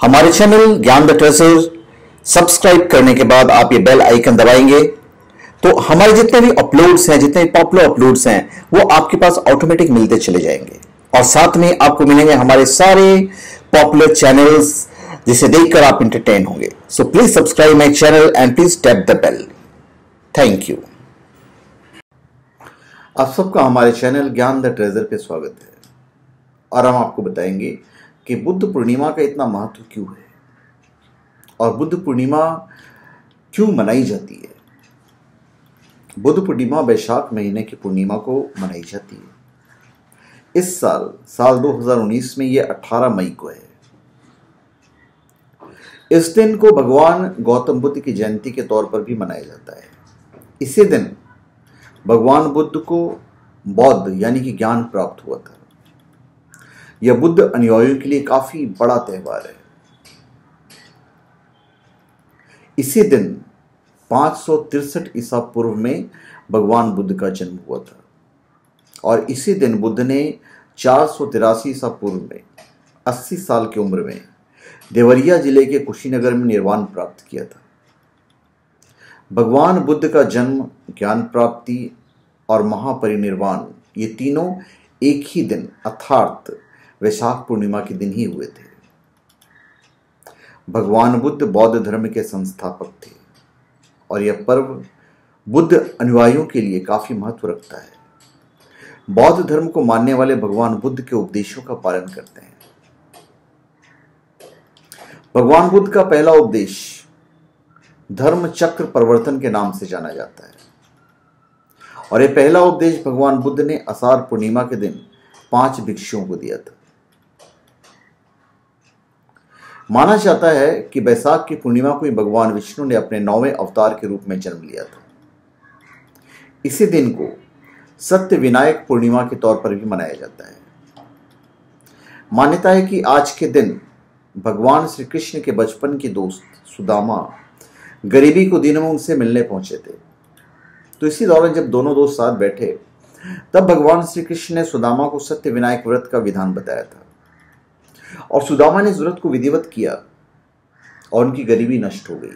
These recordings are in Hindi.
हमारे चैनल ज्ञान द ट्रेजर सब्सक्राइब करने के बाद आप ये बेल आइकन दबाएंगे तो हमारे जितने भी अपलोड्स हैं, जितने भी पॉपुलर अपलोड्स हैं, वो आपके पास ऑटोमेटिक मिलते चले जाएंगे। और साथ में आपको मिलेंगे हमारे सारे पॉपुलर चैनल्स जिसे देखकर आप एंटरटेन होंगे। So please subscribe my channel and please tap the bell. Thank you. आप सबका हमारे चैनल ज्ञान द ट्रेजर पे स्वागत है और हम आपको बताएंगे कि बुद्ध पूर्णिमा का इतना महत्व क्यों है और बुद्ध पूर्णिमा क्यों मनाई जाती है। बुद्ध पूर्णिमा वैशाख महीने की पूर्णिमा को मनाई जाती है। इस साल 2019 में ये 18 मई को है। इस दिन को भगवान गौतम बुद्ध की जयंती के तौर पर भी मनाया जाता है। इसी दिन भगवान बुद्ध को बौद्ध यानी कि ज्ञान प्राप्त हुआ था। यह बुद्ध अनुयायियों के लिए काफी बड़ा त्योहार है। इसी दिन 563 ईसा पूर्व में भगवान बुद्ध का जन्म हुआ था और इसी दिन बुद्ध ने 483 ईसा पूर्व में 80 साल की उम्र में देवरिया जिले के कुशीनगर में निर्वाण प्राप्त किया था। भगवान बुद्ध का जन्म, ज्ञान प्राप्ति और महापरिनिर्वाण ये तीनों एक ही दिन अर्थात वैशाख पूर्णिमा के दिन ही हुए थे। भगवान बुद्ध बौद्ध धर्म के संस्थापक थे और यह पर्व बुद्ध अनुयायियों के लिए काफी महत्व रखता है। बौद्ध धर्म को मानने वाले भगवान बुद्ध के उपदेशों का पालन करते हैं। भगवान बुद्ध का पहला उपदेश धर्म चक्र प्रवर्तन के नाम से जाना जाता है और यह पहला उपदेश भगवान बुद्ध ने आषाढ़ पूर्णिमा के दिन 5 भिक्षुओं को दिया था। माना जाता है कि वैशाख की पूर्णिमा को ही भगवान विष्णु ने अपने 9वें अवतार के रूप में जन्म लिया था। इसी दिन को सत्य विनायक पूर्णिमा के तौर पर भी मनाया जाता है। मान्यता है कि आज के दिन भगवान श्री कृष्ण के बचपन के दोस्त सुदामा गरीबी को दिनों में उनसे मिलने पहुंचे थे। तो इसी दौरान जब दोनों दोस्त साथ बैठे तब भगवान श्री कृष्ण ने सुदामा को सत्य विनायक व्रत का विधान बताया था और सुदामा ने इस व्रत को विधिवत किया और उनकी गरीबी नष्ट हो गई।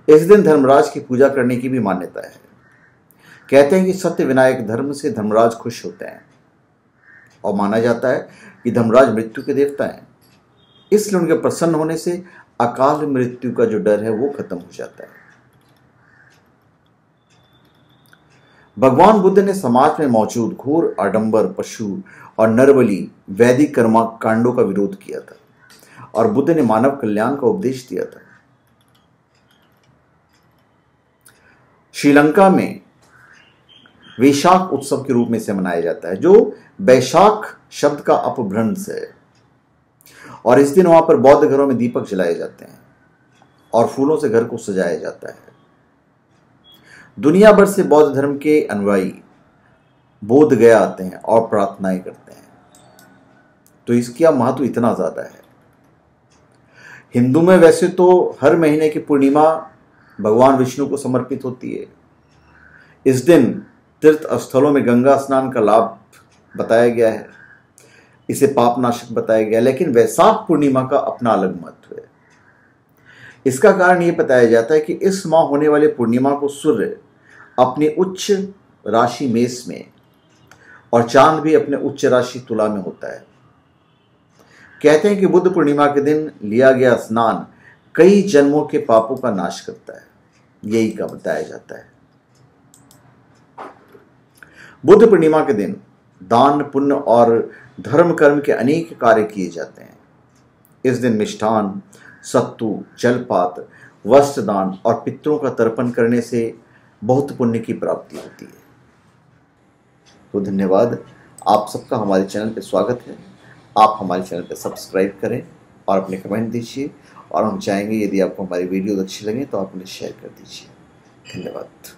इस दिन धर्मराज की पूजा करने की भी मान्यता है। कहते हैं कि सत्य विनायक धर्म से धर्मराज खुश होते हैं और माना जाता है कि धर्मराज मृत्यु के देवता हैं, इसलिए उनके प्रसन्न होने से अकाल मृत्यु का जो डर है वो खत्म हो जाता है। भगवान बुद्ध ने समाज में मौजूद घोर आडंबर, पशु और नरबली वैदिक कर्म कांडों का विरोध किया था और बुद्ध ने मानव कल्याण का उपदेश दिया था। श्रीलंका में वैशाख उत्सव के रूप में इसे मनाया जाता है, जो वैशाख शब्द का अपभ्रंश है और इस दिन वहां पर बौद्ध घरों में दीपक जलाए जाते हैं और फूलों से घर को सजाया जाता है। दुनिया भर से बौद्ध धर्म के अनुयायी बोध गया आते हैं और प्रार्थनाएं करते हैं। तो इसका महत्व इतना ज्यादा है। हिंदू में वैसे तो हर महीने की पूर्णिमा भगवान विष्णु को समर्पित होती है। इस दिन तीर्थ स्थलों में गंगा स्नान का लाभ बताया गया है, इसे पापनाशक बताया गया है, लेकिन वैशाख पूर्णिमा का अपना अलग महत्व है। इसका कारण यह बताया जाता है कि इस माह होने वाले पूर्णिमा को सूर्य अपनी उच्च राशि मेष में और चांद भी अपने उच्च राशि तुला में होता है। कहते हैं कि बुद्ध पूर्णिमा के दिन लिया गया स्नान कई जन्मों के पापों का नाश करता है, यही का बताया जाता है। बुद्ध पूर्णिमा के दिन दान, पुण्य और धर्म कर्म के अनेक कार्य किए जाते हैं। इस दिन मिष्ठान, सत्तू, जलपात, वस्त्र दान और पितरों का तर्पण करने से बहुत पुण्य की प्राप्ति होती है। तो धन्यवाद। आप सबका हमारे चैनल पे स्वागत है। आप हमारे चैनल पे सब्सक्राइब करें और अपने कमेंट दीजिए और हम चाहेंगे यदि आपको हमारी वीडियो अच्छी लगे तो आप उन्हें शेयर कर दीजिए। धन्यवाद।